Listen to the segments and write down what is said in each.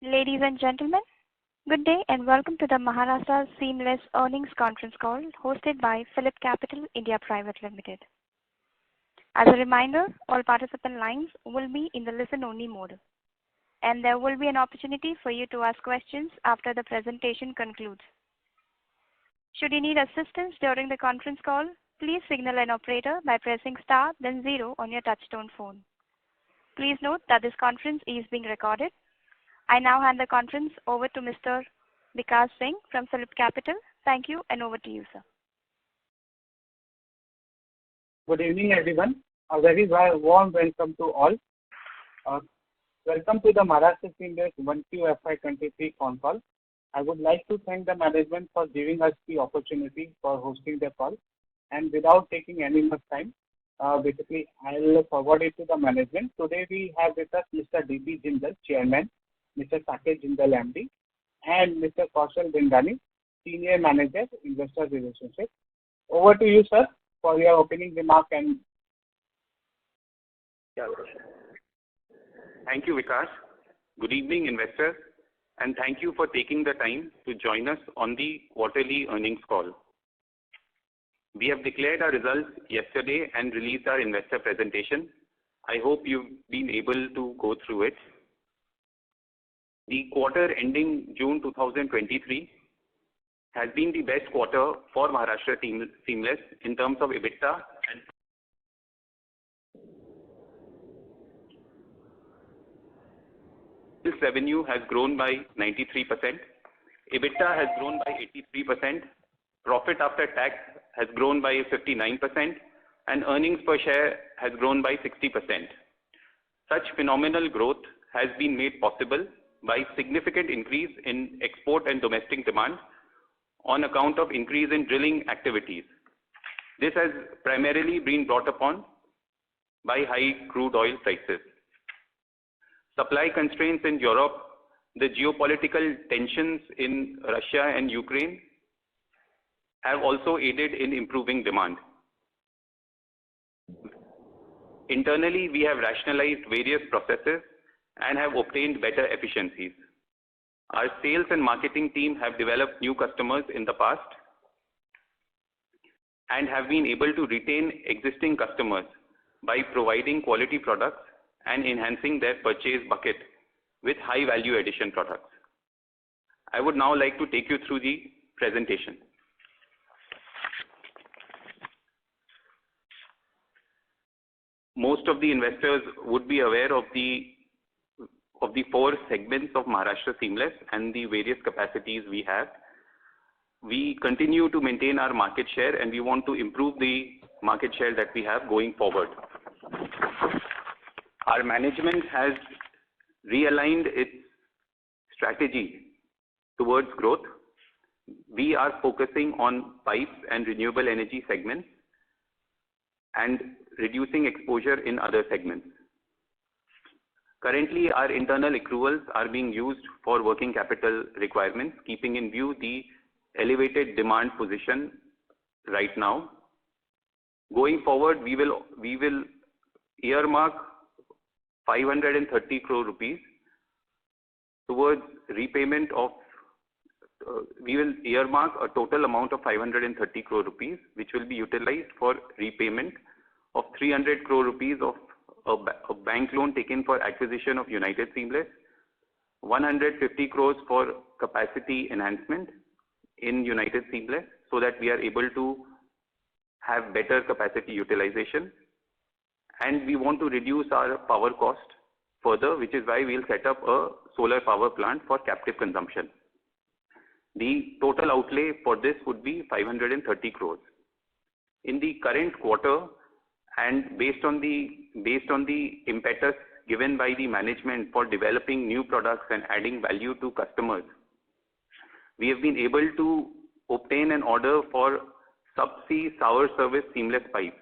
Ladies and gentlemen, good day and welcome to the Maharashtra Seamless Earnings Conference Call hosted by PhillipCapital India Private Limited. As a reminder, all participant lines will be in the listen-only mode, and there will be an opportunity for you to ask questions after the presentation concludes. Should you need assistance during the conference call, please signal an operator by pressing star then 0 on your touchtone phone. Please note that this conference is being recorded. I now hand the conference over to Mr. Vikas Singh from PhillipCapital. Thank you, and over to you, sir. Good evening, everyone. A very warm welcome to all. Welcome to the Maharashtra Seamless 1Q FY23 Concall. I would like to thank the management for giving us the opportunity for hosting the call. And without taking any more time, basically I'll forward it to the management. Today we have with us Mr. D.P. Jindal, Chairman, Mr. Saket Jindal, MD, and Mr. Kaushal Bindani, Senior Manager, Investor Relations. Over to you, sir, for your opening remark. And thank you, Vikas. Good evening, investors, and thank you for taking the time to join us on the quarterly earnings call. We have declared our results yesterday and released our investor presentation. I hope you've been able to go through it. The quarter ending June 2023 has been the best quarter for Maharashtra Seamless in terms of EBITDA and this revenue has grown by 93%, EBITDA has grown by 83%, profit after tax has grown by 59%, and earnings per share has grown by 60%. Such phenomenal growth has been made possible by significant increase in export and domestic demand on account of increase in drilling activities. This has primarily been brought upon by high crude oil prices. Supply constraints in Europe, the geopolitical tensions in Russia and Ukraine have also aided in improving demand. Internally, we have rationalized various processes and have obtained better efficiencies. Our sales and marketing team have developed new customers in the past and have been able to retain existing customers by providing quality products and enhancing their purchase bucket with high value addition products. I would now like to take you through the presentation. Most of the investors would be aware of the 4 segments of Maharashtra Seamless and the various capacities we have. We continue to maintain our market share and we want to improve the market share that we have going forward. Our management has realigned its strategy towards growth. We are focusing on pipes and renewable energy segments and reducing exposure in other segments. Currently, our internal accruals are being used for working capital requirements, keeping in view the elevated demand position right now. Going forward, we will earmark 530 crore rupees towards repayment of, we will earmark a total amount of 530 crore rupees, which will be utilized for repayment of 300 crore rupees of a bank loan taken for acquisition of United Seamless, 150 crores for capacity enhancement in United Seamless so that we are able to have better capacity utilization, and we want to reduce our power cost further, which is why we'll set up a solar power plant for captive consumption. The total outlay for this would be 530 crores. In the current quarter, and based on the impetus given by the management for developing new products and adding value to customers, we have been able to obtain an order for subsea sour service seamless pipes.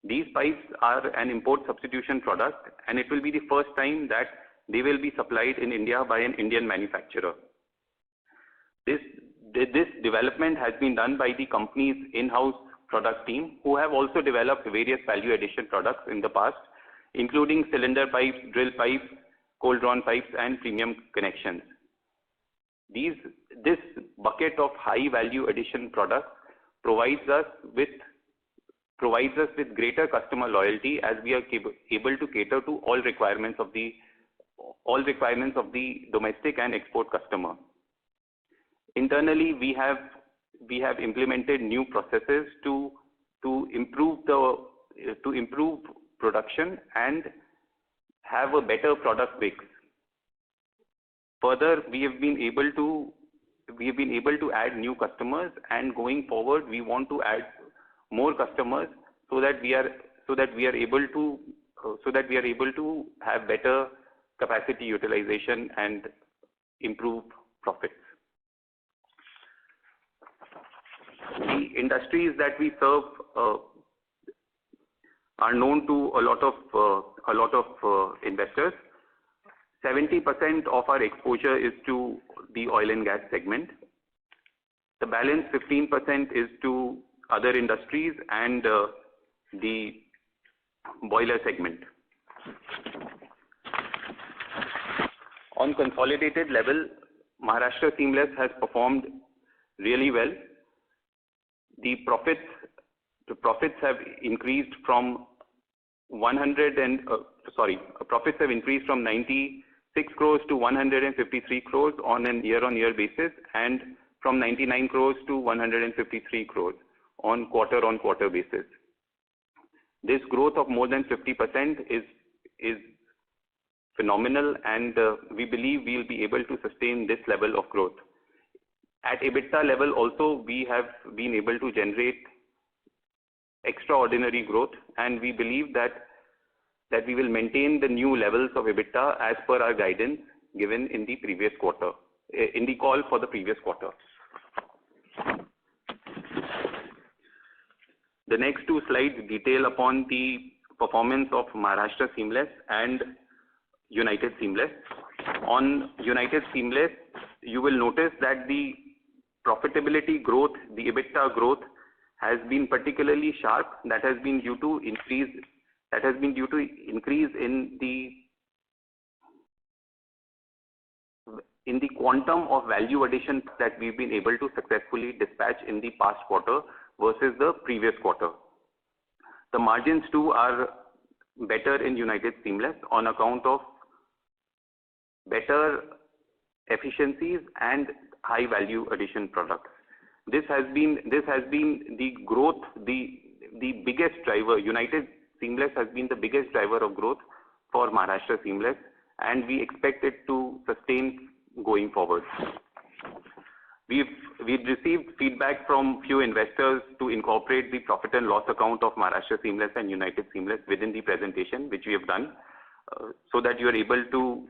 These pipes are an import substitution product and it will be the first time that they will be supplied in India by an Indian manufacturer. This development has been done by the company's in-house product team, who have also developed various value addition products in the past, including cylinder pipes, drill pipes, cold drawn pipes and premium connections. This bucket of high value addition products provides us with greater customer loyalty, as we are able to cater to all requirements of the domestic and export customer. Internally, we have implemented new processes to improve production and have a better product mix. Further, we have been able to add new customers, and going forward, we want to add more customers so that we are able to have better capacity utilization and improve profits. The industries that we serve are known to a lot of investors. 70% of our exposure is to the oil and gas segment. The balance 15% is to other industries and the boiler segment. On consolidated level, Maharashtra Seamless has performed really well. The profits have increased from 96 crores to 153 crores on an year-on-year basis, and from 99 crores to 153 crores on quarter-on-quarter basis. This growth of more than 50% is phenomenal, and we believe we'll be able to sustain this level of growth. At EBITDA level also, we have been able to generate extraordinary growth, and we believe that we will maintain the new levels of EBITDA as per our guidance given in the previous quarter, in the call for the previous quarter. The next two slides detail upon the performance of Maharashtra Seamless and United Seamless. On United Seamless, you will notice that the profitability growth, the EBITDA growth, has been particularly sharp. That has been due to increase in the quantum of value addition that we've been able to successfully dispatch in the past quarter versus the previous quarter. The margins too are better in United Seamless on account of better efficiencies and high value addition products. This has been the growth, the biggest driver. United Seamless has been the biggest driver of growth for Maharashtra Seamless, and we expect it to sustain going forward. We've received feedback from few investors to incorporate the profit and loss account of Maharashtra Seamless and United Seamless within the presentation, which we have done, so that you are able to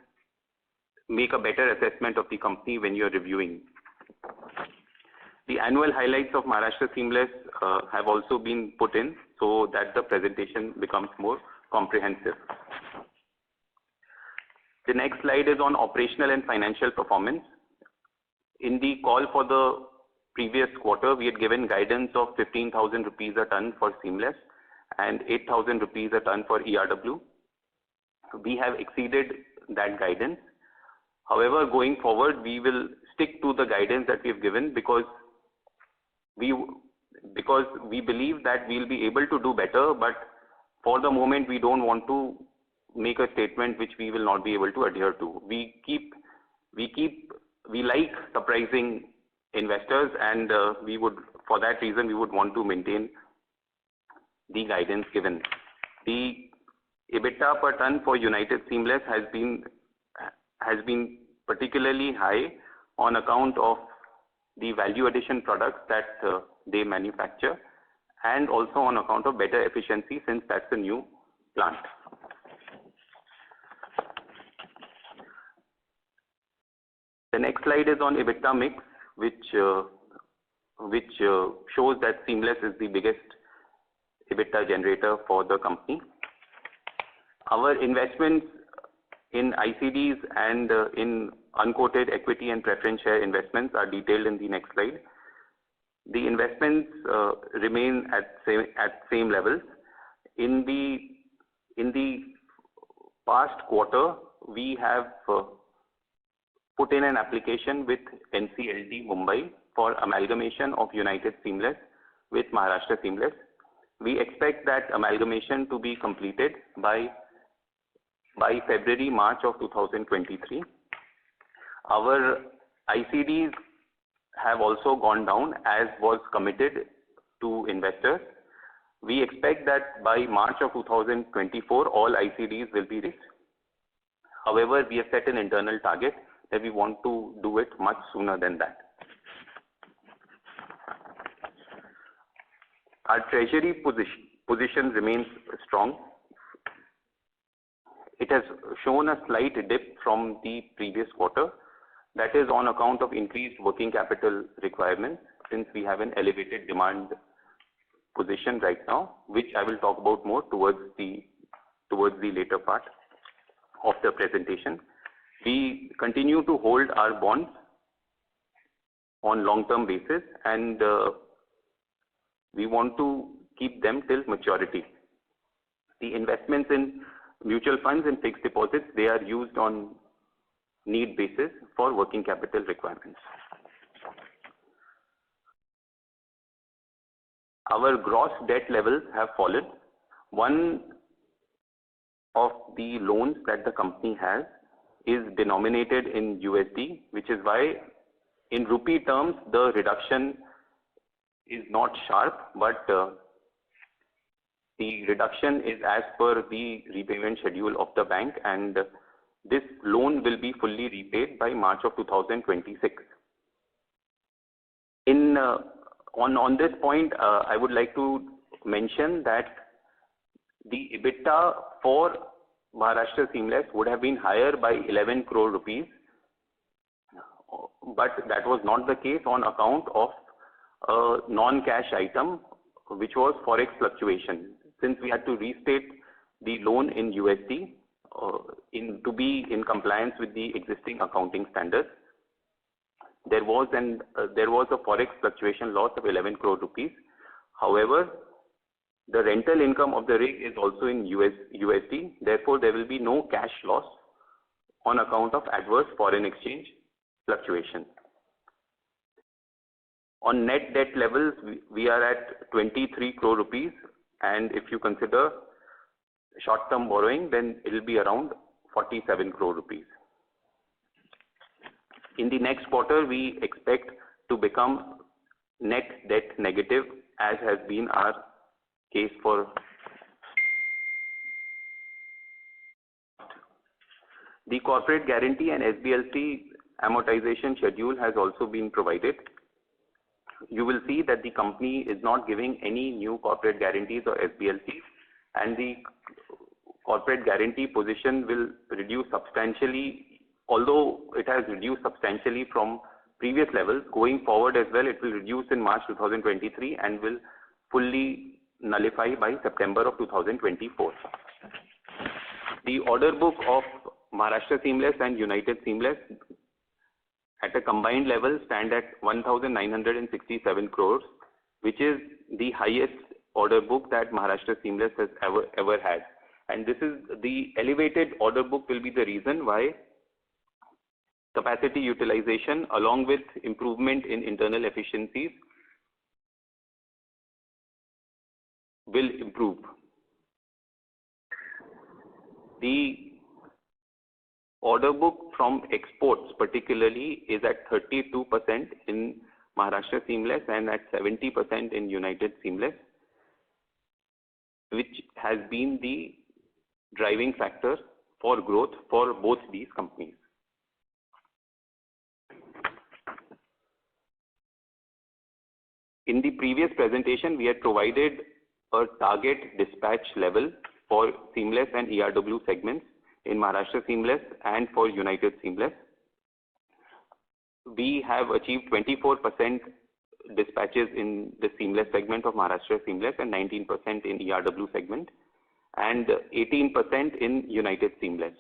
make a better assessment of the company when you are reviewing. The annual highlights of Maharashtra Seamless have also been put in so that the presentation becomes more comprehensive. The next slide is on operational and financial performance. In the call for the previous quarter, we had given guidance of 15,000 rupees a ton for Seamless and 8,000 rupees a ton for ERW. We have exceeded that guidance. However, going forward, we will stick to the guidance that we have given because we believe that we'll be able to do better, but for the moment we don't want to make a statement which we will not be able to adhere to. We like surprising investors, and for that reason we would want to maintain the guidance given. The EBITDA per ton for United Seamless has been particularly high on account of the value addition products that they manufacture, and also on account of better efficiency, since that's a new plant. The next slide is on EBITDA mix, which shows that Seamless is the biggest EBITDA generator for the company. Our investments in ICDs and in unquoted equity and preference share investments are detailed in the next slide. The investments remain at same levels. In the past quarter, we have put in an application with NCLT Mumbai for amalgamation of United Seamless with Maharashtra Seamless. We expect that amalgamation to be completed by February-March of 2023. Our ICDs have also gone down as was committed to investors. We expect that by March of 2024, all ICDs will be reached. However, we have set an internal target that we want to do it much sooner than that. Our treasury position remains strong. It has shown a slight dip from the previous quarter. That is on account of increased working capital requirements, since we have an elevated demand position right now, which I will talk about more towards the later part of the presentation. We continue to hold our bonds on long-term basis, and we want to keep them till maturity. The investments in mutual funds and fixed deposits, they are used on need basis for working capital requirements. Our gross debt levels have fallen. One of the loans that the company has is denominated in USD, which is why in rupee terms the reduction is not sharp, but the reduction is as per the repayment schedule of the bank, and this loan will be fully repaid by March of 2026. On this point, I would like to mention that the EBITDA for Maharashtra Seamless would have been higher by 11 crore rupees, but that was not the case on account of a non-cash item, which was forex fluctuation. Since we had to restate the loan in USD to be in compliance with the existing accounting standards, there was a forex fluctuation loss of 11 crore rupees. However, the rental income of the rig is also in USD. Therefore, there will be no cash loss on account of adverse foreign exchange fluctuation. On net debt levels, we are at 23 crore rupees, and if you consider short-term borrowing, then it will be around 47 crore rupees. In the next quarter, we expect to become net debt negative, as has been our case for the corporate guarantee and SBLC amortization schedule has also been provided. You will see that the company is not giving any new corporate guarantees or SBLCs, and the corporate guarantee position will reduce substantially. Although it has reduced substantially from previous levels, going forward as well, it will reduce in March 2023 and will fully nullify by September of 2024. The order book of Maharashtra Seamless and United Seamless at a combined level stand at 1,967 crores, which is the highest order book that Maharashtra Seamless has ever had. And this is the elevated order book will be the reason why capacity utilization along with improvement in internal efficiencies will improve. The order book from exports particularly is at 32% in Maharashtra Seamless and at 70% in United Seamless, which has been the driving factor for growth for both these companies. In the previous presentation, we had provided a target dispatch level for Seamless and ERW segments in Maharashtra Seamless and for United Seamless. We have achieved 24% dispatches in the Seamless segment of Maharashtra Seamless and 19% in ERW segment and 18% in United Seamless.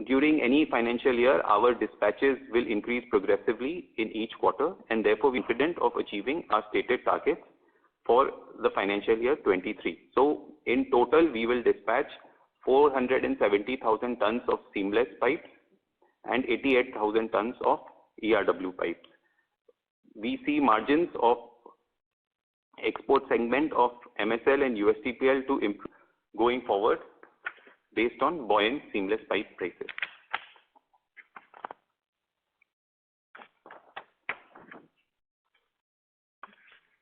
During any financial year, our dispatches will increase progressively in each quarter, and therefore we are confident of achieving our stated targets for the financial year 23. So in total, we will dispatch 470,000 tons of seamless pipes and 88,000 tons of ERW pipes. We see margins of export segment of MSL and USTPL to improve going forward based on buoyant seamless pipe prices.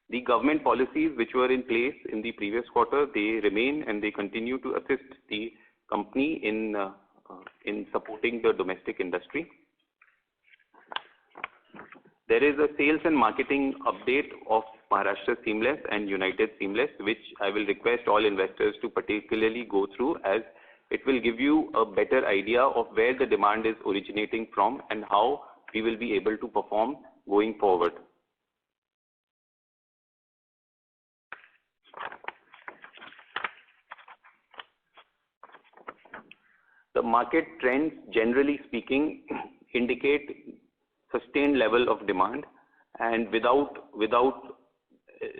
The government policies which were in place in the previous quarter, they remain and they continue to assist the company in supporting the domestic industry. There is a sales and marketing update of Maharashtra Seamless and United Seamless, which I will request all investors to particularly go through, as it will give you a better idea of where the demand is originating from and how we will be able to perform going forward. The market trends, generally speaking, indicate sustained level of demand, and without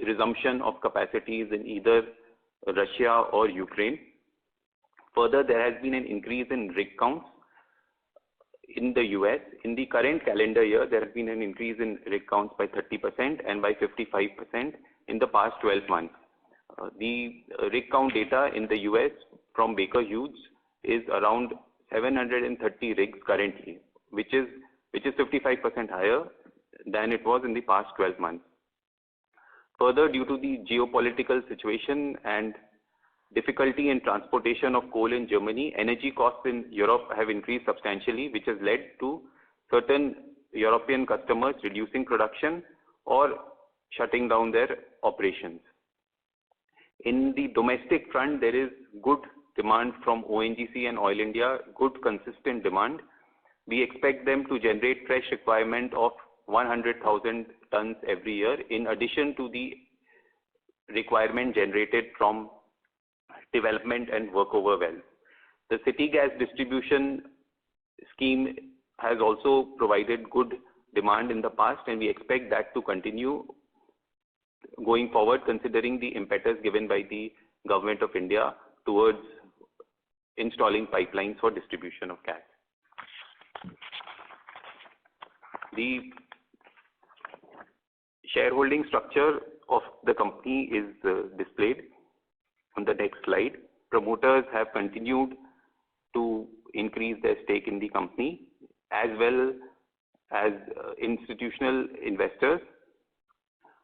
resumption of capacities in either Russia or Ukraine. Further, there has been an increase in rig counts in the US. In the current calendar year, there has been an increase in rig counts by 30% and by 55% in the past 12 months. The rig count data in the US from Baker Hughes is around 730 rigs currently, which is 55% higher than it was in the past 12 months. Further, due to the geopolitical situation and difficulty in transportation of coal in Germany, energy costs in Europe have increased substantially, which has led to certain European customers reducing production or shutting down their operations. In the domestic front, there is good demand from ONGC and Oil India, good consistent demand. We expect them to generate fresh requirement of 100,000 tons every year, in addition to the requirement generated from development and workover wells. The city gas distribution scheme has also provided good demand in the past, and we expect that to continue going forward, considering the impetus given by the Government of India towards installing pipelines for distribution of gas. The shareholding structure of the company is displayed on the next slide. Promoters have continued to increase their stake in the company, as well as institutional investors.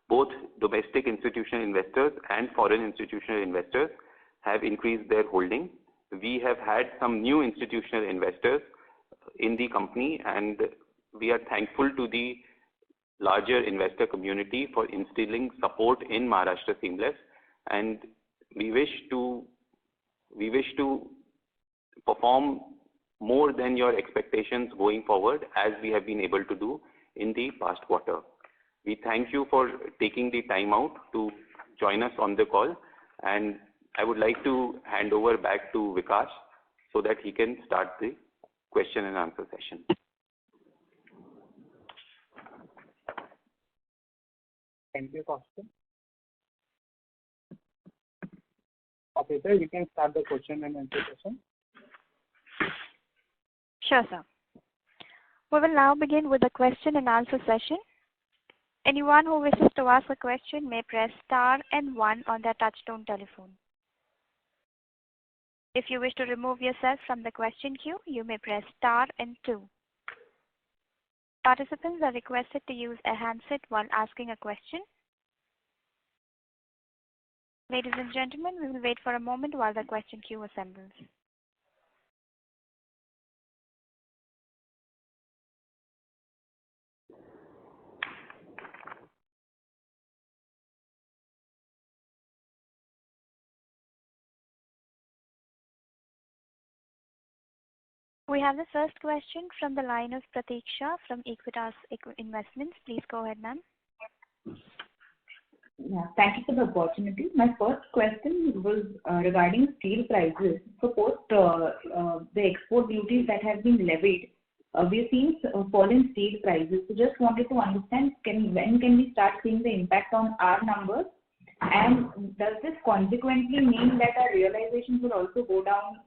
Both domestic institutional investors and foreign institutional investors have increased their holding. We have had some new institutional investors in the company, and we are thankful to the larger investor community for instilling support in Maharashtra Seamless, and we wish to perform more than your expectations going forward, as we have been able to do in the past quarter. We thank you for taking the time out to join us on the call, and I would like to hand over back to Vikas so that he can start the question and answer session. Thank you, Kaustubh. Operator, you can start the question and answer session. Sure, sir. We will now begin with the question and answer session. Anyone who wishes to ask a question may press star and 1 on their touchtone telephone. If you wish to remove yourself from the question queue, you may press star and 2. Participants are requested to use a handset while asking a question. Ladies and gentlemen, we will wait for a moment while the question queue assembles. We have the first question from the line of Pratiksha from Equitas Investments. Please go ahead, ma'am. Yeah, thank you for the opportunity. My first question was regarding steel prices. So post the export duties that have been levied, we've seen a fall in steel prices. So just wanted to understand, when can we start seeing the impact on our numbers? And does this consequently mean that our realizations will also go down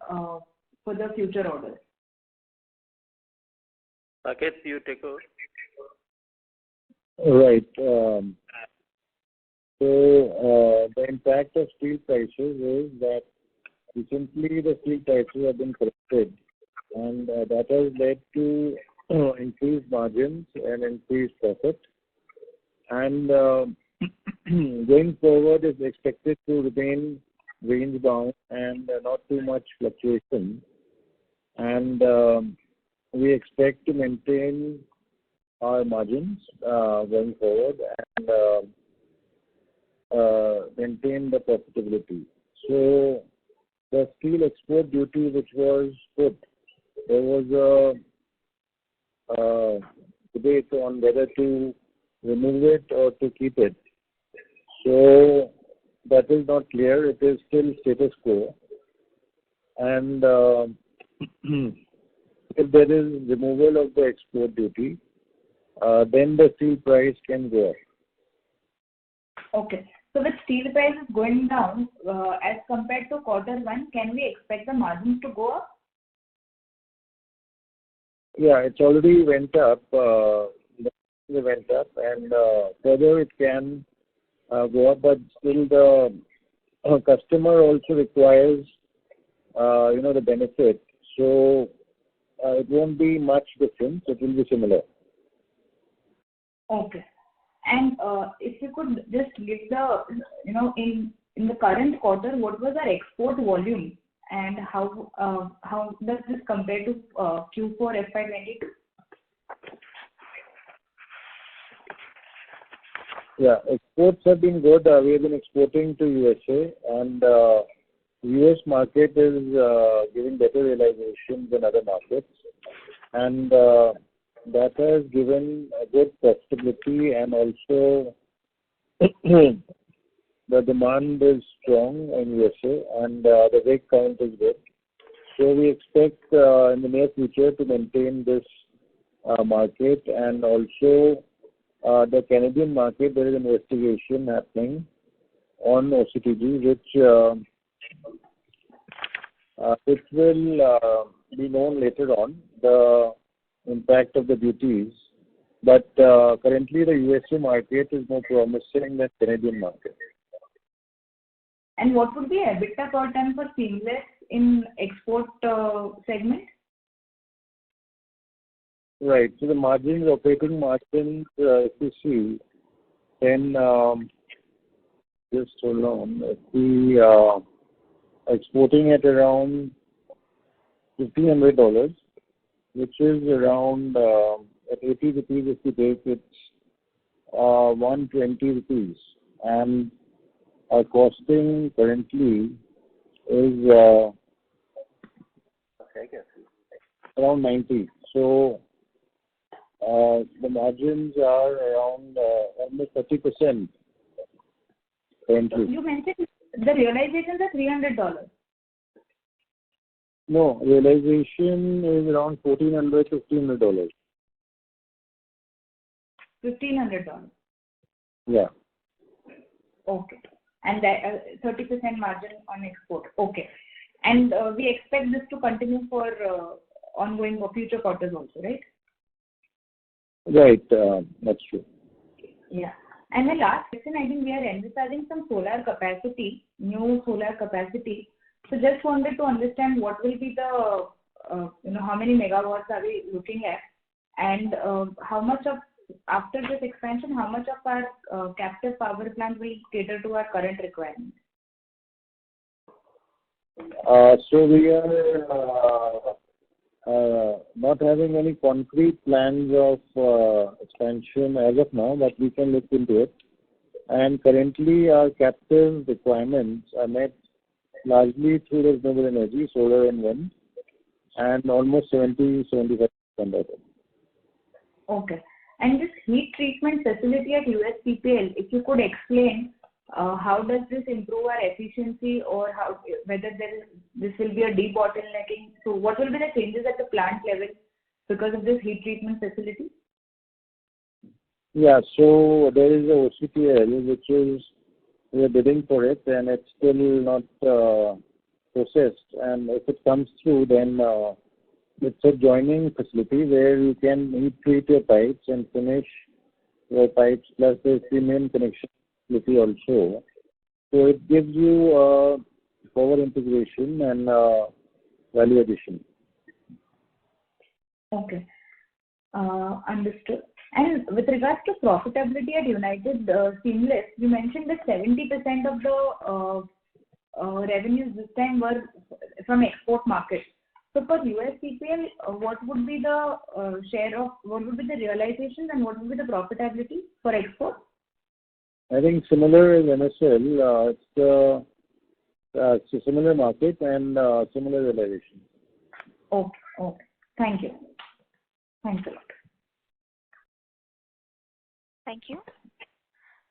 for the future orders? Saket, you take over. Right. The impact of steel prices is that recently the steel prices have been corrected, and that has led to increased margins and increased profit. And going forward is expected to remain range bound and not too much fluctuation. And we expect to maintain our margins going forward and maintain the profitability. So the steel export duty which was put, there was a debate on whether to remove it or to keep it. So that is not clear. It is still status quo. And if there is removal of the export duty, then the steel price can go up. Okay. So with steel prices going down as compared to Q1, can we expect the margins to go up? Yeah, it's already went up. It went up, and further it can go up, but still the customer also requires, the benefit. So it won't be much difference. It will be similar. Okay. And if you could just give the, in the current quarter, what was our export volume and how does this compare to Q4 FY22? Yeah, exports have been good. We have been exporting to USA, and US market is giving better realization than other markets, and that has given a good profitability, and also the demand is strong in USA, and the rig count is good. So we expect in the near future to maintain this market, and also the Canadian market, there is an investigation happening on OCTG, which will be known later on, the impact of the duties. But currently the USA market is more promising than Canadian market. And what would be EBITDA per ton for seamless in export segment? Right. So the margins, operating margins, if you see, then just hold on. If we exporting at around $1,500, which is around at 80 rupees. If you take it, 120 rupees, and our costing currently is around 90. So the margins are around almost 30% currently. You mentioned the realizations are $300. No, realization is around $1,400 to $1,500. $1,500. Yeah. Okay. And that 30% margin on export. Okay. And we expect this to continue for ongoing or future quarters also, right? Right. That's true. Yeah. And the last question, I think we are envisaging some solar capacity, new solar capacity. So just wanted to understand what will be the, how many megawatts are we looking at, and how much of, after this expansion, how much of our captive power plant will cater to our current requirements? So we are not having any concrete plans of expansion as of now, but we can look into it. And currently our captive requirements are met largely through the renewable energy, solar and wind, and almost 70-75% of it. Okay. And this heat treatment facility at USPPL, if you could explain how does this improve our efficiency, or how, whether this will be a debottlenecking. So what will be the changes at the plant level because of this heat treatment facility? Yeah, so there is a OCPL which is we are bidding for it, and it's still not processed. And if it comes through, then it's a joining facility where you can heat treat your pipes and finish your pipes, plus the cement connection facility also. So it gives you power integration and value addition. Okay. Understood. And with regards to profitability at United Seamless, you mentioned that 70% of the revenues this time were from export markets. So for USCPL, what would be the share of, what would be the realization and what would be the profitability for export? I think similar as MSL, it's a similar market and similar realization. Okay. Okay. Thank you. Thanks a lot. Thank you.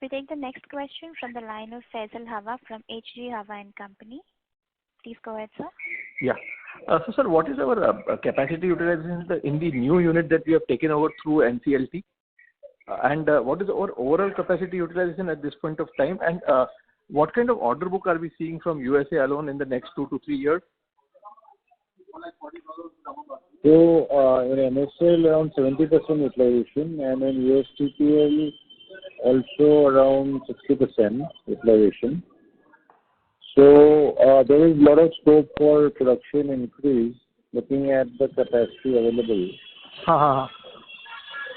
We take the next question from the line of Faisal Hawa from HG Hawa and Company. Please go ahead, sir. Yeah. So, sir, what is our capacity utilization in the new unit that we have taken over through NCLT? And what is our overall capacity utilization at this point of time? And what kind of order book are we seeing from USA alone in the next 2 to 3 years? So in MSL around 70% utilization, and in USTPL also around 60% utilization. So there is a lot of scope for production increase looking at the capacity available.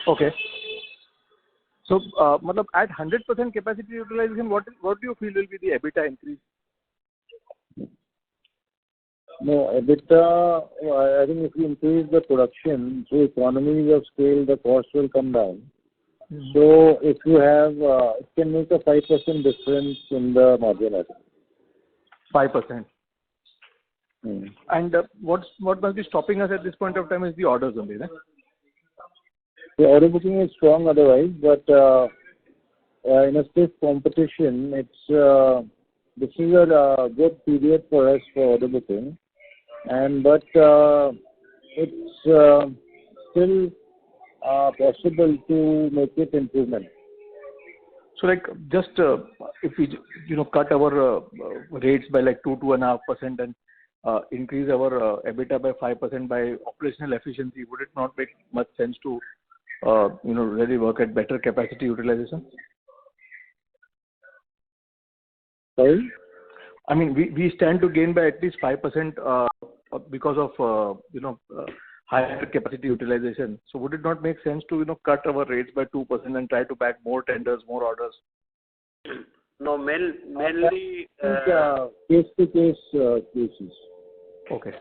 Okay. So, at 100% capacity utilization, what do you feel will be the EBITDA increase? No, EBITDA, I think if you increase the production through economies of scale, the cost will come down. Mm-hmm. So if you have, it can make a 5% difference in the margin, I think. 5%. Mm. And what must be stopping us at this point of time is the orders only, right? The order booking is strong otherwise, but in a stiff competition, this is a good period for us for order booking. But it's still possible to make it improvement. So, like, just if we cut our rates by like 2.5% and increase our EBITDA by 5% by operational efficiency, would it not make much sense to really work at better capacity utilization? Sorry? I mean, we stand to gain by at least 5% because of higher capacity utilization. So would it not make sense to cut our rates by 2% and try to bag more tenders, more orders? No, mainly Case to case cases. Okay.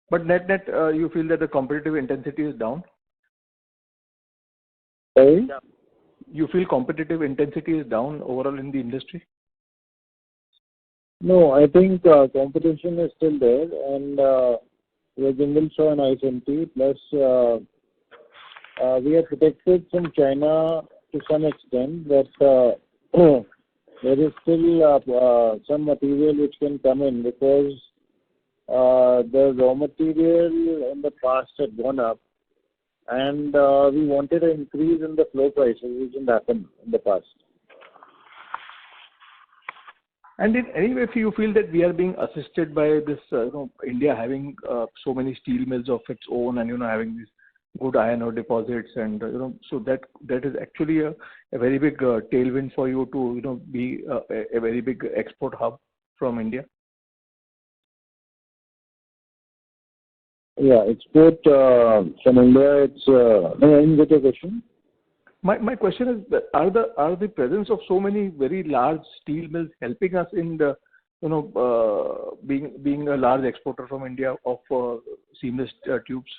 But net, you feel that the competitive intensity is down? Sorry? Yeah. You feel competitive intensity is down overall in the industry? No, I think competition is still there, and we are Jingle Saw and ISMT, plus we are protected from China to some extent, but there is still some material which can come in because the raw material in the past had gone up, and we wanted an increase in the floor prices, which didn't happen in the past. And in any way, if you feel that we are being assisted by this, India having so many steel mills of its own and, having these good iron ore deposits and, so that is actually a very big tailwind for you to, be a very big export hub from India? Yeah, export from India, it's, no, I didn't get your question. My question is, that are the presence of so many very large steel mills helping us in the, being a large exporter from India of seamless tubes?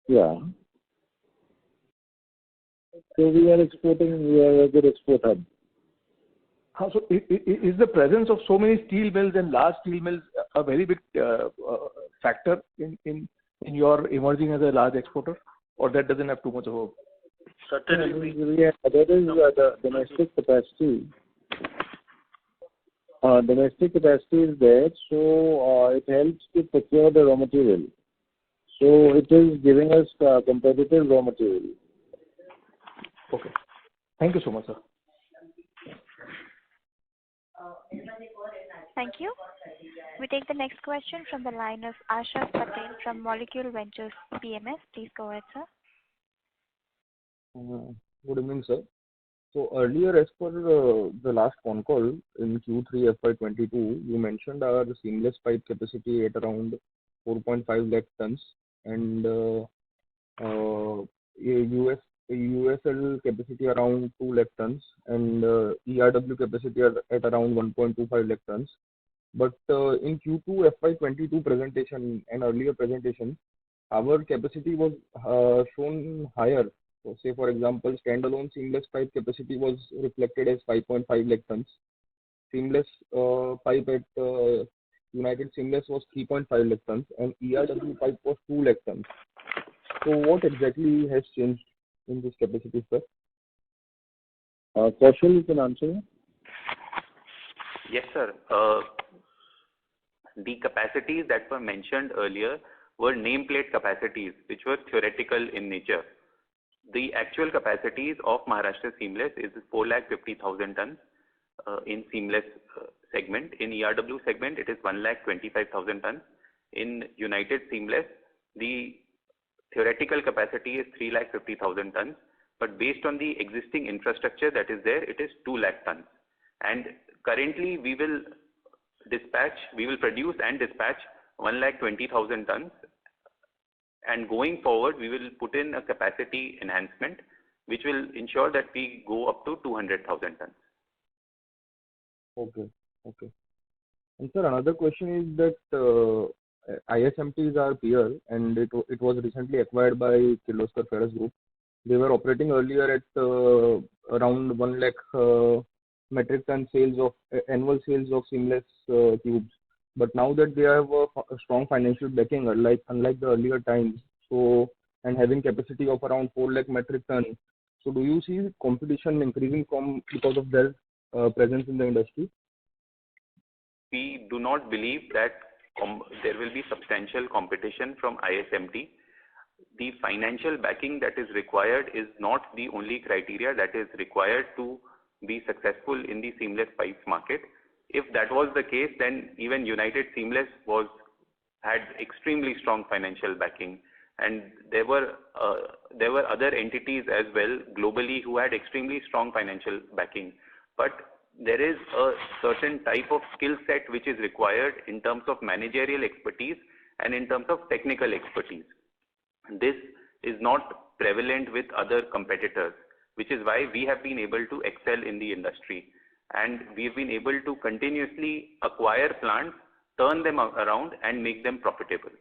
Yeah. So we are a good export hub. So is the presence of so many steel mills and large steel mills a very big factor in your emerging as a large exporter, or that doesn't have too much of a... certainly. Yeah, there is the domestic capacity. Domestic capacity is there, so it helps to procure the raw material. So it is giving us competitive raw material. Okay. Thank you so much, sir. Thank you. We take the next question from the line of Ashraf Patel from Molecule Ventures PMS. Please go ahead, sir. Good evening, sir. So earlier, as per the last phone call in Q3 FY22, you mentioned our seamless pipe capacity at around 4.5 lakh tons and USL capacity around 2 lakh tons and ERW capacity at around 1.25 lakh tons. But in Q2 FY22 presentation and earlier presentation, our capacity was shown higher. So say for example, standalone seamless pipe capacity was reflected as 5.5 lakh tons. Seamless pipe at United Seamless was 3.5 lakh tons and ERW pipe was 2 lakh tons. So what exactly has changed in this capacity, sir? Kaushal, you can answer. Yes, sir. The capacities that were mentioned earlier were nameplate capacities, which were theoretical in nature. The actual capacities of Maharashtra Seamless is 4,50,000 tons in seamless segment. In ERW segment, it is 1,25,000 tons. In United Seamless, the theoretical capacity is 3,50,000 tons. But based on the existing infrastructure that is there, it is 2 lakh tons. And currently, we will produce and dispatch 1,20,000 tons. And going forward, we will put in a capacity enhancement, which will ensure that we go up to 200,000 tons. Okay. And sir, another question is that ISMT is our peer and it was recently acquired by Kirloskar Ferrous Group. They were operating earlier at around 1 lakh metric ton sales of annual sales of seamless tubes. But now that they have a strong financial backing, unlike the earlier times, so and having capacity of around 4 lakh metric ton, so do you see competition increasing because of their presence in the industry? We do not believe that there will be substantial competition from ISMT. The financial backing that is required is not the only criteria that is required to be successful in the seamless pipes market. If that was the case, then even United Seamless had extremely strong financial backing, and there were other entities as well globally who had extremely strong financial backing. But there is a certain type of skill set which is required in terms of managerial expertise and in terms of technical expertise. This is not prevalent with other competitors, which is why we have been able to excel in the industry. And we've been able to continuously acquire plants, turn them around and make them profitable.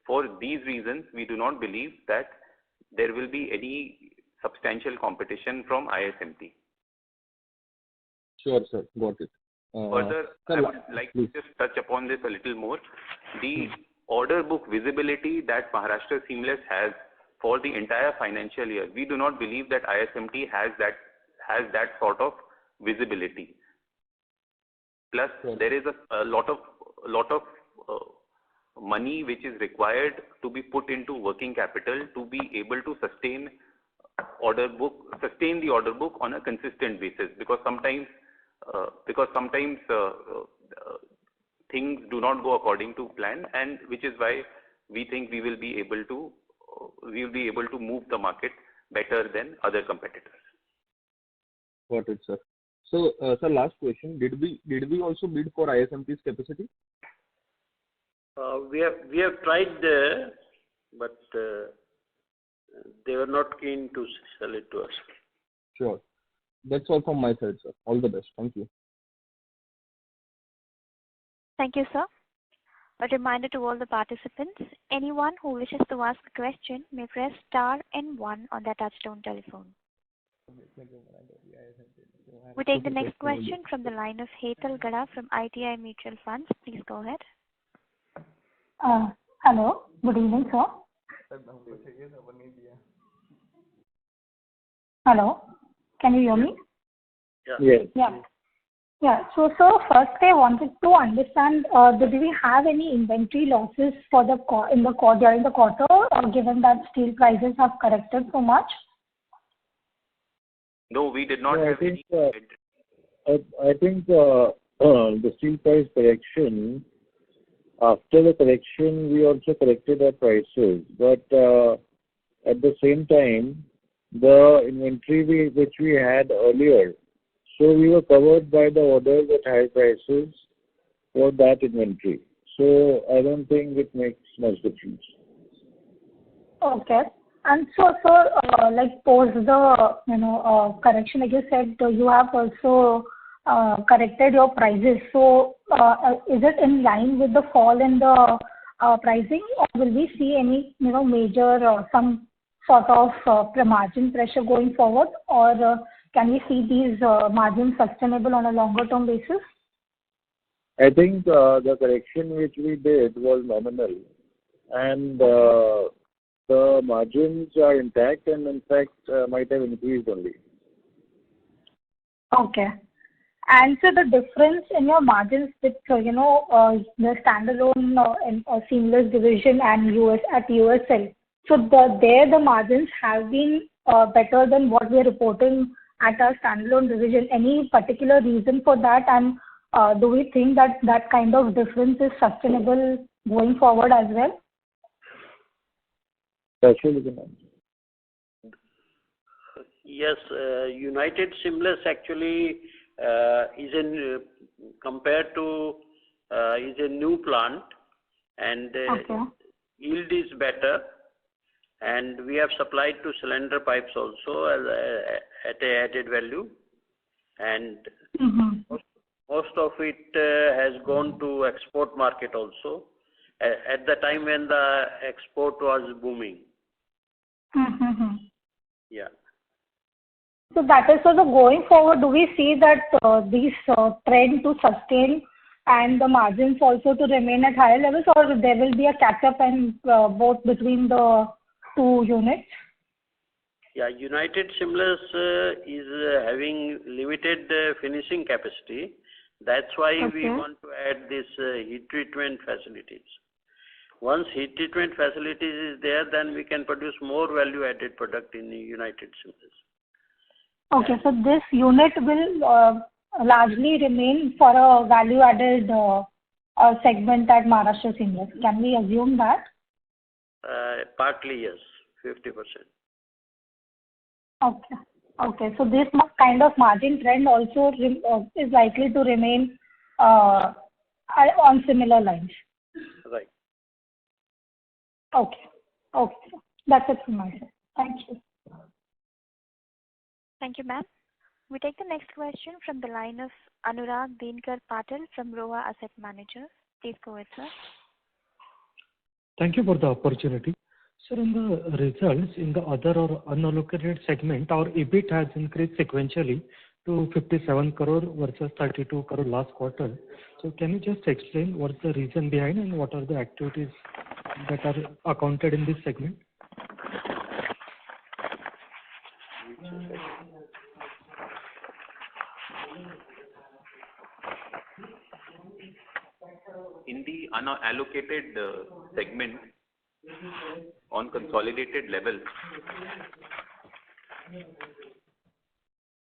For these reasons, we do not believe that there will be any substantial competition from ISMT. Sure, sir. Got it. Further, I would like to just touch upon this a little more. The order book visibility that Maharashtra Seamless has for the entire financial year, we do not believe that ISMT has that sort of visibility. Plus, there is a lot of money which is required to be put into working capital to be able to sustain the order book on a consistent basis. Because sometimes things do not go according to plan, and which is why we think we will be able to move the market better than other competitors. Got it, sir. So, sir, last question. Did we also bid for ISMT's capacity? We have tried there, but they were not keen to sell it to us. Sure. That's all from my side, sir. All the best. Thank you. Thank you, sir. A reminder to all the participants, anyone who wishes to ask a question may press star and 1 on their touchtone telephone. We take the next question from the line of Hetal Gada from ITI Mutual Funds. Please go ahead. Hello. Good evening, sir. Hello. Can you hear me? Yes. Yeah. So, sir, first I wanted to understand, did we have any inventory losses for during the quarter, given that steel prices have corrected so much? No, we did not Yeah, have any. I think the steel price correction, after the correction, we also corrected our prices. But at the same time, the inventory which we had earlier, so we were covered by the orders at high prices for that inventory. So I don't think it makes much difference. Okay. And so, like post the correction, like you said, you have also corrected your prices. So, is it in line with the fall in the pricing, or will we see any major some sort of margin pressure going forward, or can we see these margins sustainable on a longer term basis? I think the correction which we did was nominal, and the margins are intact and in fact might have increased only. Okay. And so the difference in your margins with the standalone seamless division and USL. So the margins have been better than what we are reporting at our standalone division. Any particular reason for that? And do we think that that kind of difference is sustainable going forward as well? Yes, United Seamless actually is compared to is a new plant, and yield is better, and we have supplied to cylinder pipes also at a added value, and most of it has gone to export market also at the time when the export was booming. Yeah. So that is so. Going forward, do we see that these trend to sustain and the margins also to remain at higher levels, or there will be a catch up and both between the two units? Yeah, United Seamless is having limited finishing capacity. That's why we want to add this heat treatment facilities. Once heat treatment facilities is there, then we can produce more value added product in United Seamless. Okay, so this unit will largely remain for a value added segment at Maharashtra Seamless. Can we assume that? Partly yes, 50%. Okay. So this kind of margin trend also is likely to remain on similar lines. Right. Okay. That's it from my side. Thank you. Thank you, ma'am. We take the next question from the line of Anurag Dinkar Patil from Roha Asset Managers. Please go ahead, sir. Thank you for the opportunity. Sir, in the results, in the other or unallocated segment, our EBIT has increased sequentially to 57 crore versus 32 crore last quarter. So can you just explain what's the reason behind and what are the activities that are accounted in this segment? In the unallocated segment on consolidated level.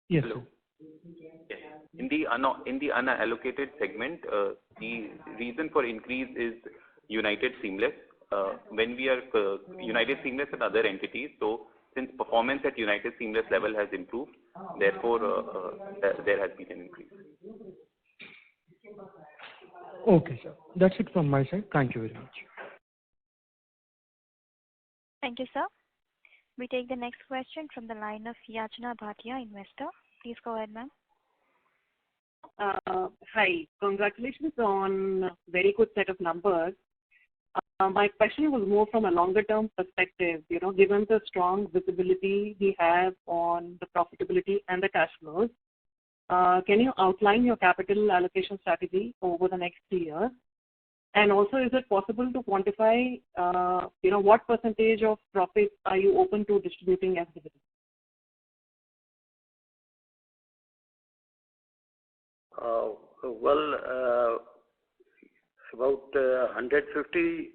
Yes. Hello. Yes. In the unallocated segment, the reason for increase is United Seamless. When we are United Seamless and other entities, so since performance at United Seamless level has improved, therefore there has been an increase. Okay, sir. That's it from my side. Thank you very much. Thank you, sir. We take the next question from the line of Yachna Bhatia, investor. Please go ahead, ma'am. Hi. Congratulations on very good set of numbers. My question was more from a longer term perspective. Given the strong visibility we have on the profitability and the cash flows, can you outline your capital allocation strategy over the next 3 years? And also, is it possible to quantify, what percentage of profits are you open to distributing as dividends? About 150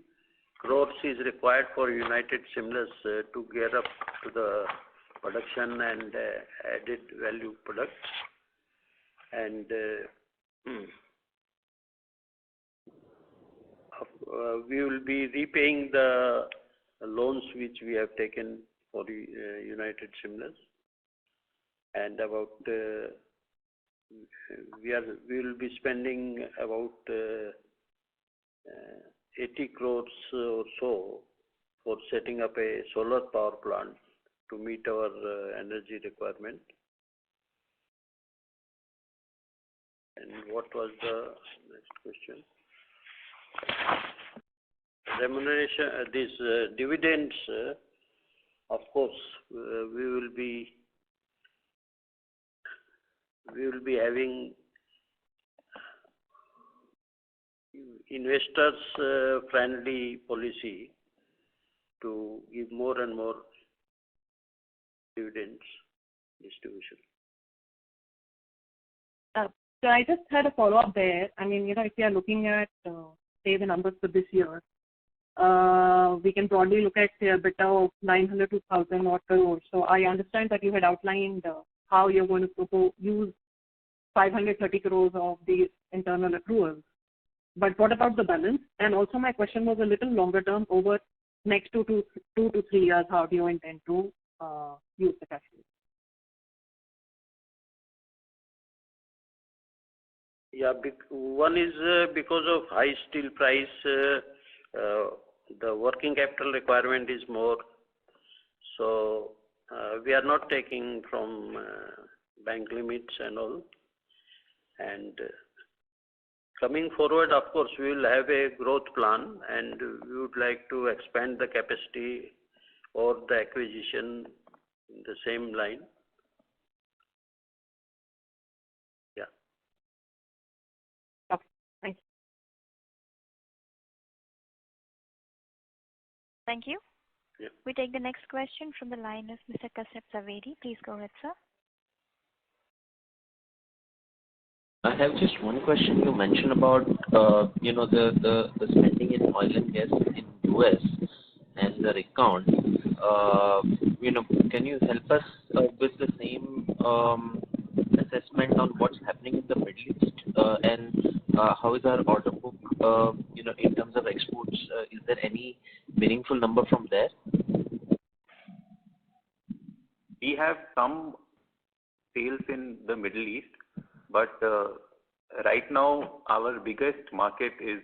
crores is required for United Seamless to gear up to the production and added value products. And we will be repaying the loans which we have taken for United Seamless, and about we will be spending about 80 crores or so for setting up a solar power plant to meet our energy requirement. And what was the next question? Remuneration, these dividends, of course, we will be having investors friendly policy to give more and more dividends distribution. So I just had a follow-up there. I mean, if we are looking at, say, the numbers for this year, we can broadly look at, say, a EBITDA of 900 to 1,000 odd crores. So I understand that you had outlined how you're going to use 530 crores of these internal accruals. But what about the balance? And also my question was a little longer term, over next 2 to 3 years, how do you intend to use the cash flow? Yeah, one is because of high steel price, the working capital requirement is more. So we are not taking from bank limits and all. And coming forward, of course, we will have a growth plan, and we would like to expand the capacity or the acquisition in the same line. Yeah. Okay, thank you. Thank you. Yeah. We take the next question from the line of Mr. Kashyap Zaveri. Please go ahead, sir. I have just one question. You mentioned about the spending in oil and gas in US and the rig count. Can you help us with the same assessment on what's happening in the Middle East and how is our order book in terms of exports? Is there any meaningful number from there? We have some sales in the Middle East, but right now our biggest market is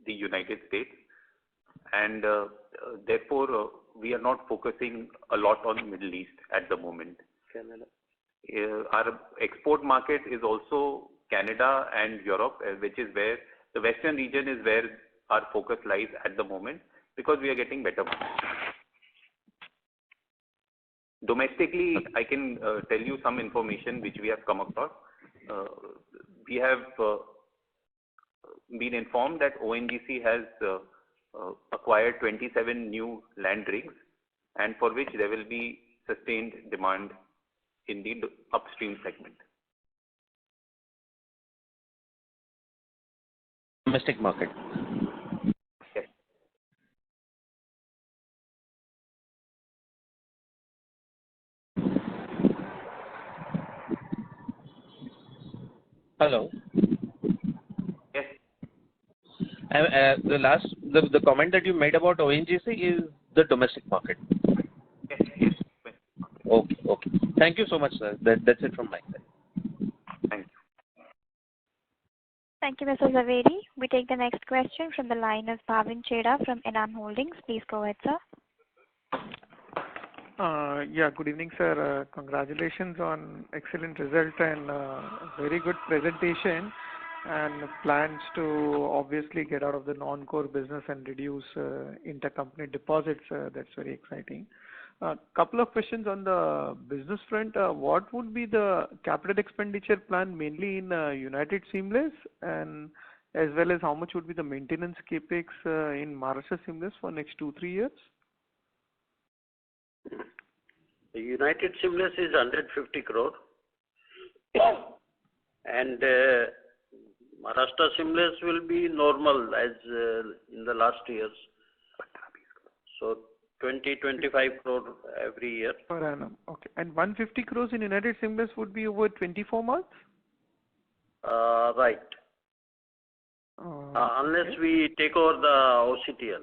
the United States, and therefore we are not focusing a lot on the Middle East at the moment. Canada. Our export market is also Canada and Europe, which is where the Western region is where our focus lies at the moment, because we are getting better margins. Domestically, I can tell you some information which we have come across. We have been informed that ONGC has acquired 27 new land rigs, and for which there will be sustained demand in the upstream segment. Domestic market. Yes. Hello. Yes. The comment that you made about ONGC is the domestic market. Yes. Okay. Thank you so much, sir. That's it from my side. Thank you. Thank you, Mr. Zaveri. We take the next question from the line of Bhavin Cheda from Enam Holdings. Please go ahead, sir. Yeah, good evening, sir. Congratulations on excellent result and very good presentation, and plans to obviously get out of the non-core business and reduce intercompany deposits. That's very exciting. Couple of questions on the business front. What would be the capital expenditure plan mainly in United Seamless, and as well as how much would be the maintenance capex in Maharashtra Seamless for next 2-3 years? The United Seamless is 150 crore, and Maharashtra Seamless will be normal as in the last years. So 20-25 crore every year. Per annum. Okay. And 150 crores in United Seamless would be over 24 months? Right. Unless okay. we take over the OCTL.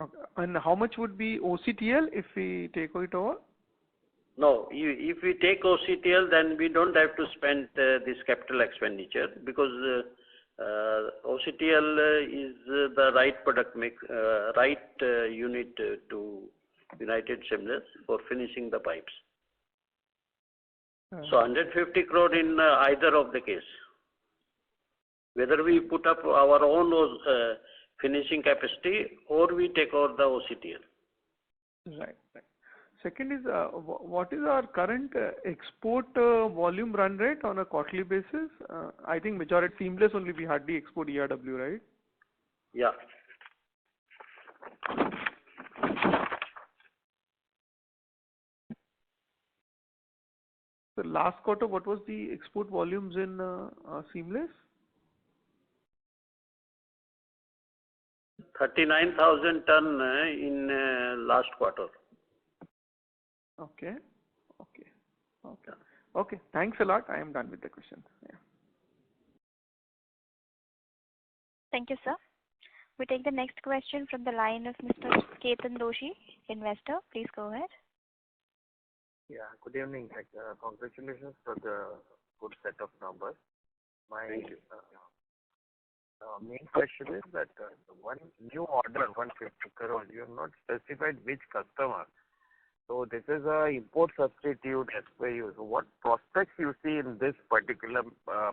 Okay. And how much would be OCTL if we take it over? No, if we take OCTL, then we don't have to spend this capital expenditure, because OCTL is the right product mix, right unit to United Seamless for finishing the pipes. So 150 crore in either of the case. Whether we put up our own finishing capacity or we take over the OCTL. Right. Second is, what is our current export volume run rate on a quarterly basis? I think majority seamless only we hardly export ERW, right? Yeah. So last quarter, what was the export volumes in seamless? 39,000 ton in last quarter. Okay. Thanks a lot. I am done with the questions. Yeah. Thank you, sir. We take the next question from the line of Mr. Ketan Doshi, investor. Please go ahead. Yeah, good evening. Congratulations for the good set of numbers. Thank you. Main question is that one new order, 150 crore, you have not specified which customer. So this is a import substitute as per you. So what prospects you see in this particular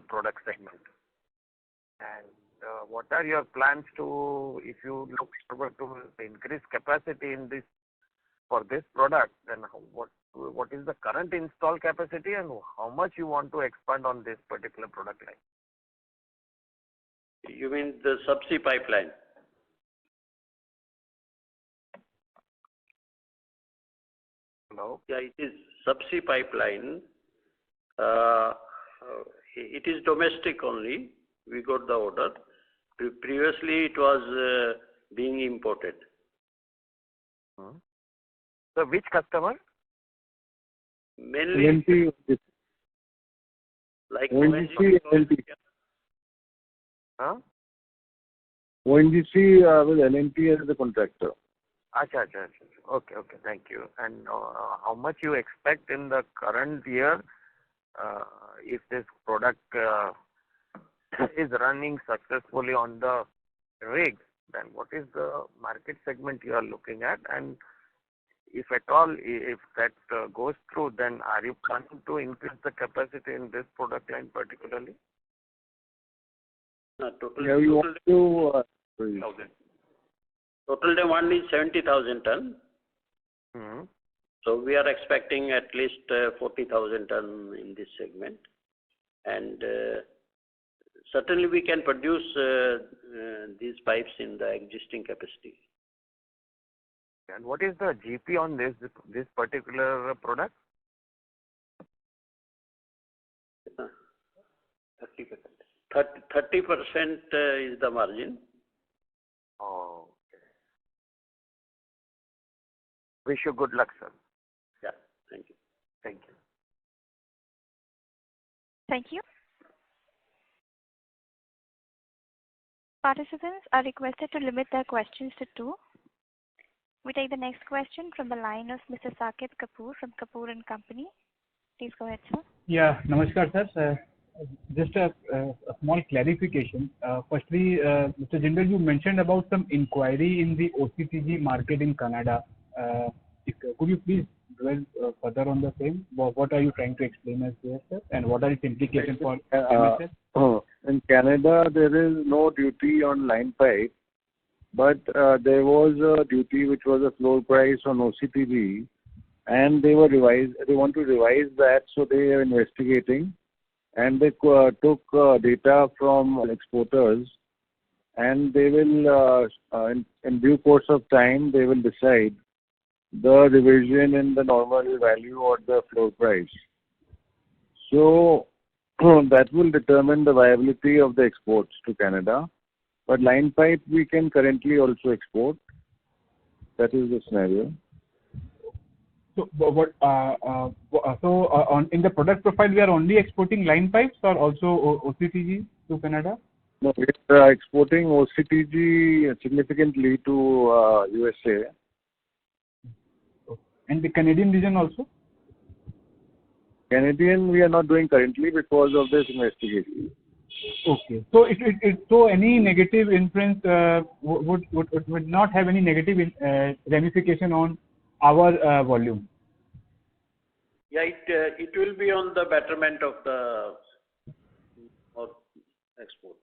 product segment? And what are your plans to, if you look forward to increase capacity in this for this product, then what is the current install capacity and how much you want to expand on this particular product line? You mean the subsea pipeline? Hello? Yeah, it is subsea pipeline. It is domestic only. We got the order. Previously, it was being imported. So, which customer? Mainly, LNT, like ONGC, LNT. Huh? ONGC with LNT as the contractor. Acha. Okay, thank you. And how much you expect in the current year if this product is running successfully on the rigs, then what is the market segment you are looking at? And if at all, if that goes through, then are you planning to increase the capacity in this product line particularly? Total demand is 70,000 ton. So we are expecting at least 40,000 ton in this segment, and certainly we can produce these pipes in the existing capacity. And what is the GP on this particular product? 30% is the margin. Oh, okay. Wish you good luck, sir. Yeah, thank you. Thank you. Thank you. Participants are requested to limit their questions to 2. We take the next question from the line of Mr. Saket Kapoor from Kapoor and Company. Please go ahead, sir. Yeah, namaskar, sir. Just a small clarification. Firstly, Mr. Jindal, you mentioned about some inquiry in the OCTG market in Canada. Could you please dwell further on the same? What are you trying to explain us there, sir? And what are its implications for MSS? In Canada, there is no duty on line pipe, but there was a duty which was a floor price on OCTG, and they want to revise that, so they are investigating, and they took data from exporters, and they will, in due course of time, they will decide the revision in the normal value or the floor price. So that will determine the viability of the exports to Canada. But line pipe we can currently also export. That is the scenario. So in the product profile, we are only exporting line pipes or also OCTG to Canada? No, we are exporting OCTG significantly to USA. And the Canadian region also? Canadian we are not doing currently because of this investigation. Okay. So any negative inference would not have any negative ramification on our volume. Yeah, it will be on the betterment of the export.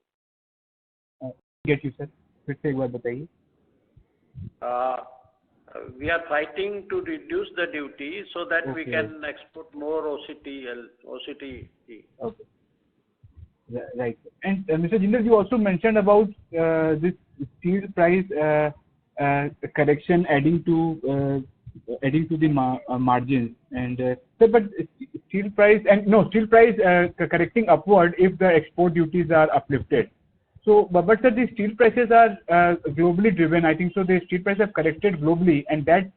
Get you, sir. फिर से एक बार बताइए. We are fighting to reduce the duty so that we can export more OCT. Okay. Right. And Mr. Jindal, you also mentioned about this steel price correction adding to the margins. And sir, but steel price correcting upward if the export duties are uplifted. So, but sir, the steel prices are globally driven. I think so. The steel prices have corrected globally, and that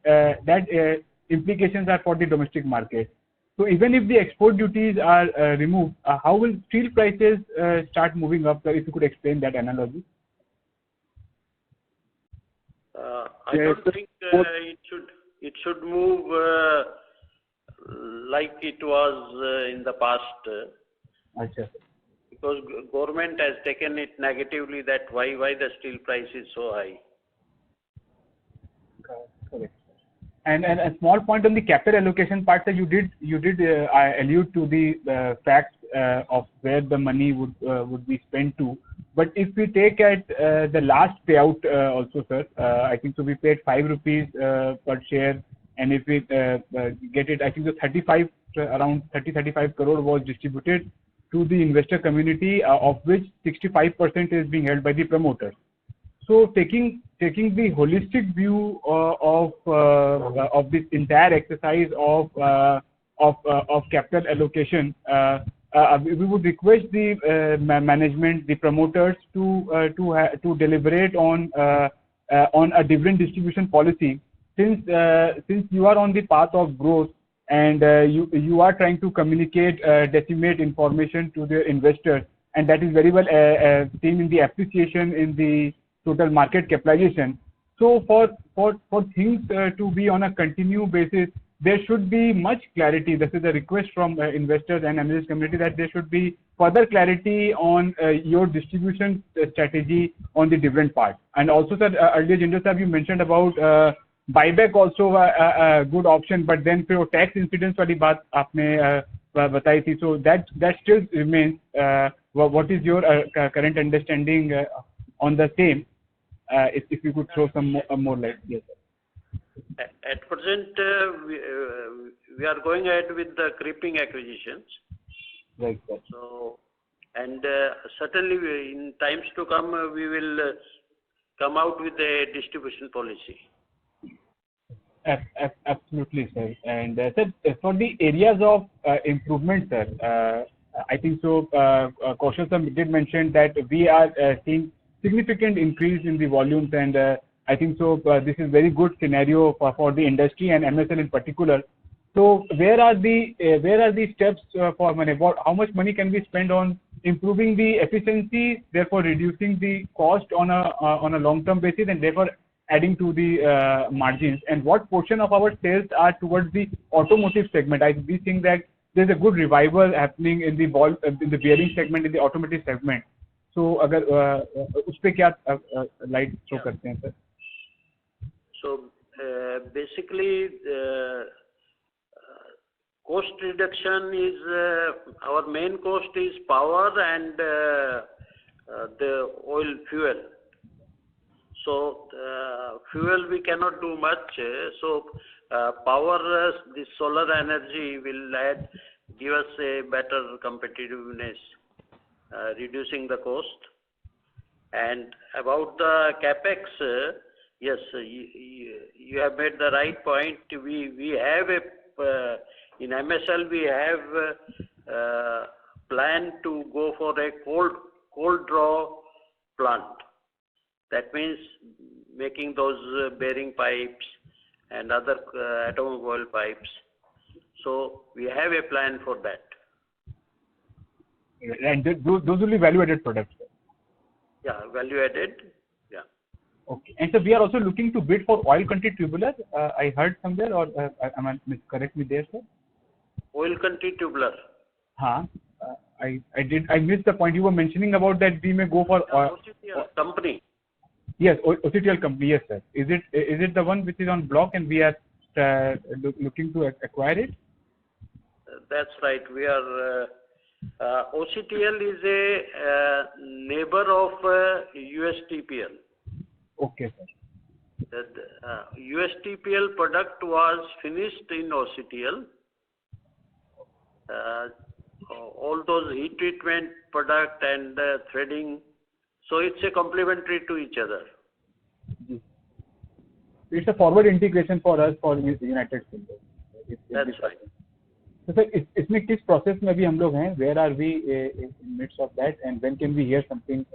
implications are for the domestic market. So, even if the export duties are removed, how will steel prices start moving up? Sir, if you could explain that analogy. I don't think it should move like it was in the past. Achha. Because government has taken it negatively that why the steel price is so high. Correct. And a small point on the capital allocation part, sir, you did allude to the facts of where the money would be spent to. But if we take at the last payout also, sir, I think so we paid 5 rupees per share, and if we get it, I think the around 35 crore was distributed to the investor community, of which 65% is being held by the promoters. So taking the holistic view of this entire exercise of capital allocation, we would request the management, the promoters, to deliberate on a dividend distribution policy, since you are on the path of growth. And you are trying to communicate, disseminate information to the investors, and that is very well seen in the appreciation in the total market capitalization. So for things to be on a continued basis, there should be much clarity. This is a request from investors and analyst community that there should be further clarity on your distribution strategy on the dividend part. And also, sir, earlier Jindal sir, you mentioned about buyback also a good option, but then for tax incidence वाली बात आपने बताई थी, so that still remains. What is your current understanding on the same? If you could throw some more light. Yes, sir. At present, we are going ahead with the creeping acquisitions. Right, sir. So, and certainly in times to come, we will come out with a distribution policy. Absolutely, sir. And sir, for the areas of improvement, sir, I think so. Kaushal sir did mention that we are seeing significant increase in the volumes, and I think so. This is very good scenario for the industry and MSL in particular. So, where are the steps for money? How much money can we spend on improving the efficiency, therefore reducing the cost on a long-term basis, and therefore adding to the margins, and what portion of our sales are towards the automotive segment? We think that there's a good revival happening in the bearing segment, in the automotive segment. So, अगर उस पे क्या light show करते हैं, sir? So basically, cost reduction is our main cost is power and the oil fuel. So fuel we cannot do much. So power, the solar energy will give us a better competitiveness, reducing the cost. And about the capex, yes, you have made the right point. We have in MSL we have plan to go for a cold draw plant. That means making those bearing pipes and other automobile pipes. So we have a plan for that. And those will be value-added products. Yeah, value-added. Yeah. Okay. And so we are also looking to bid for oil country tubular. I heard somewhere, or correct me there, sir. Oil country tubular. I missed the point you were mentioning about that we may go for OCTL company. Yes, OCTL company. Yes, sir. Is it the one which is on block and we are looking to acquire it? That's right. We are OCTL is a neighbor of USTPL. Okay, sir. The USTPL product was finished in OCTL. All those heat treatment product and threading, so it's a complementary to each other. It's a forward integration for us for United States. That's right. So sir, इसमें किस process में भी हम लोग हैं? Where are we in midst of that, and when can we hear something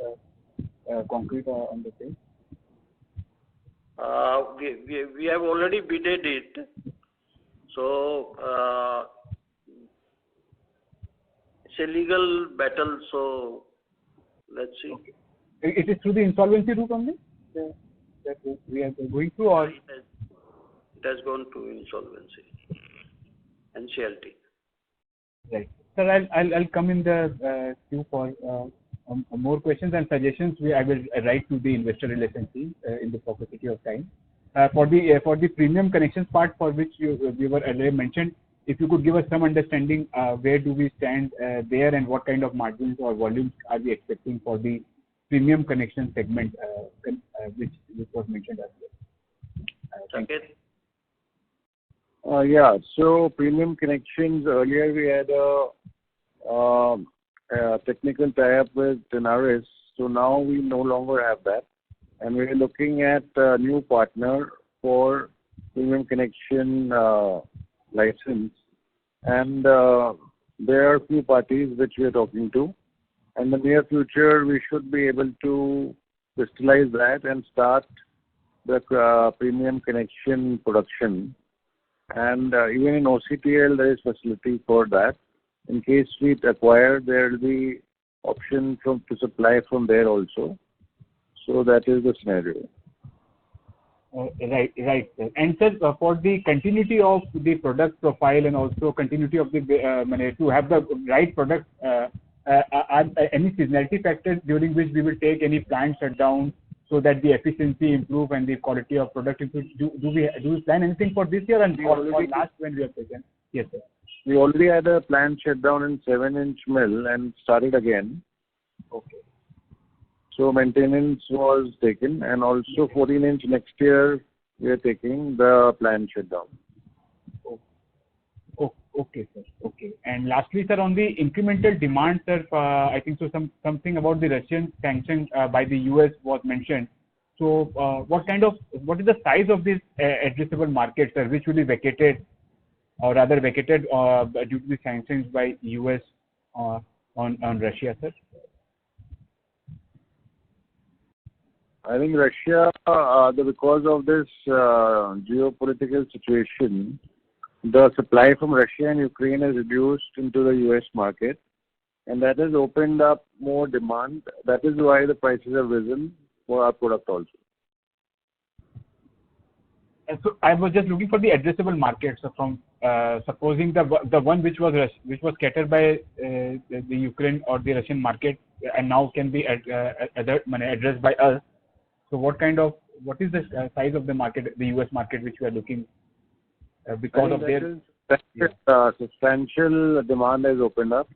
concrete on the same? We have already bidded it, so it's a legal battle. So let's see. Okay. It is through the insolvency route only that we are going through, or it has gone to insolvency, NCLT. Right. Sir, I'll come in the queue for more questions and suggestions. I will write to the investor relations team in the paucity of time. For the premium connections part, for which we were earlier mentioned, if you could give us some understanding, where do we stand there, and what kind of margins or volumes are we expecting for the premium connection segment, which was mentioned earlier. Yeah. So premium connections, earlier we had a technical tie-up with Tenaris. So now we no longer have that. And we're looking at a new partner for premium connection license. And there are a few parties which we are talking to. And in the near future, we should be able to crystallize that and start the premium connection production. And even in OCTL, there is facility for that. In case we acquire, there will be option to supply from there also. So that is the scenario. Right. Sir. And sir, for the continuity of the product profile and also continuity of the to have the right product, are any seasonality factors during which we will take any plant shutdown so that the efficiency improve and the quality of product improve? Do we plan anything for this year, and or last when we have taken? Yes, sir. We already had a plant shutdown in 7-inch mill and started again. Okay. So maintenance was taken, and also 14-inch next year we are taking the plant shutdown. Okay, sir. Okay. And lastly, sir, on the incremental demand, sir, I think so something about the Russian sanctions by the US was mentioned. So what is the size of this addressable market, sir, which will be vacated, or rather vacated due to the sanctions by US on Russia, sir? I think Russia, because of this geopolitical situation, the supply from Russia and Ukraine has reduced into the US market, and that has opened up more demand. That is why the prices have risen for our product also. And so I was just looking for the addressable market. So from supposing the one which was catered by the Ukraine or the Russian market and now can be addressed by us. So what is the size of the market, the US market, which we are looking because of their substantial demand has opened up,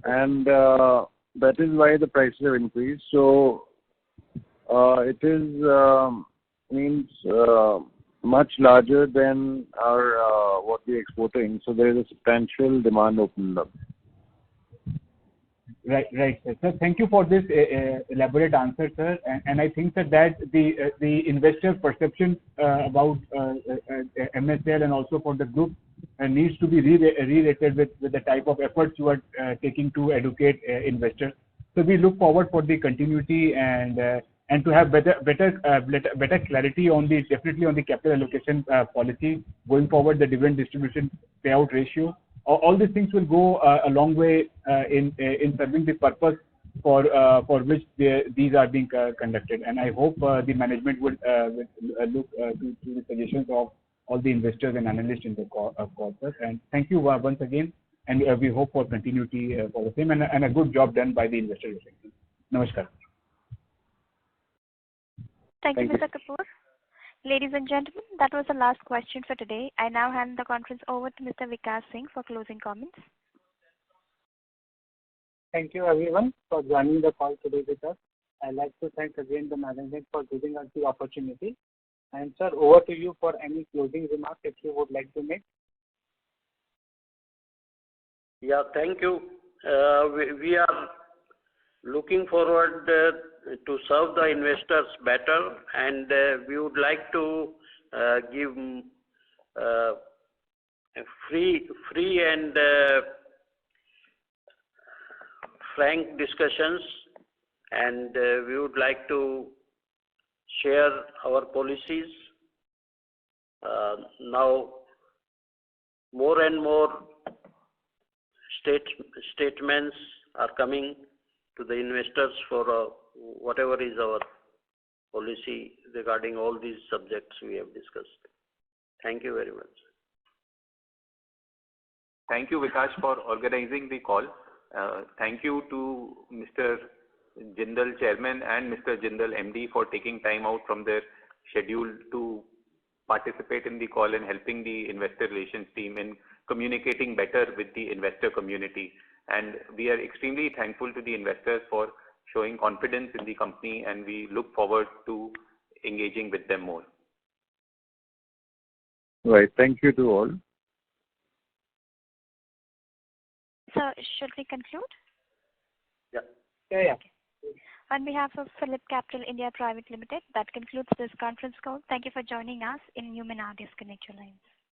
and that is why the prices have increased. So it is means much larger than our what we are exporting. So there is a substantial demand opened up. Right, sir. So thank you for this elaborate answer, sir. And I think that the investor perception about MSL and also for the group needs to be re-rated with the type of efforts you are taking to educate investors. So we look forward for the continuity and and to have better clarity on definitely on the capital allocation policy going forward, the dividend distribution payout ratio. All these things will go a long way in serving the purpose for which these are being conducted. And I hope the management would look to the suggestions of all the investors and analysts in the corpus. And thank you once again. And we hope for continuity for the same and a good job done by the investor relations. Namaskar. Thank you, Mr. Kapoor. Ladies and gentlemen, that was the last question for today. I now hand the conference over to Mr. Vikas Singh for closing comments. Thank you everyone for joining the call today with us. I'd like to thank again the management for giving us the opportunity. And sir, over to you for any closing remarks if you would like to make. Yeah, thank you. We are looking forward to serve the investors better, and we would like to give free and frank discussions, and we would like to share our policies. Now, more and more statements are coming to the investors for whatever is our policy regarding all these subjects we have discussed. Thank you very much. Thank you, Vikas, for organizing the call. Thank you to Mr. Jindal Chairman and Mr. Jindal MD for taking time out from their schedule to participate in the call and helping the investor relations team in communicating better with the investor community. And we are extremely thankful to the investors for showing confidence in the company, and we look forward to engaging with them more. Right. Thank you to all. So, should we conclude? Yeah. Yeah. On behalf of Phillip Capital India Private Limited, that concludes this conference call. Thank you for joining us. You may now disconnect your lines.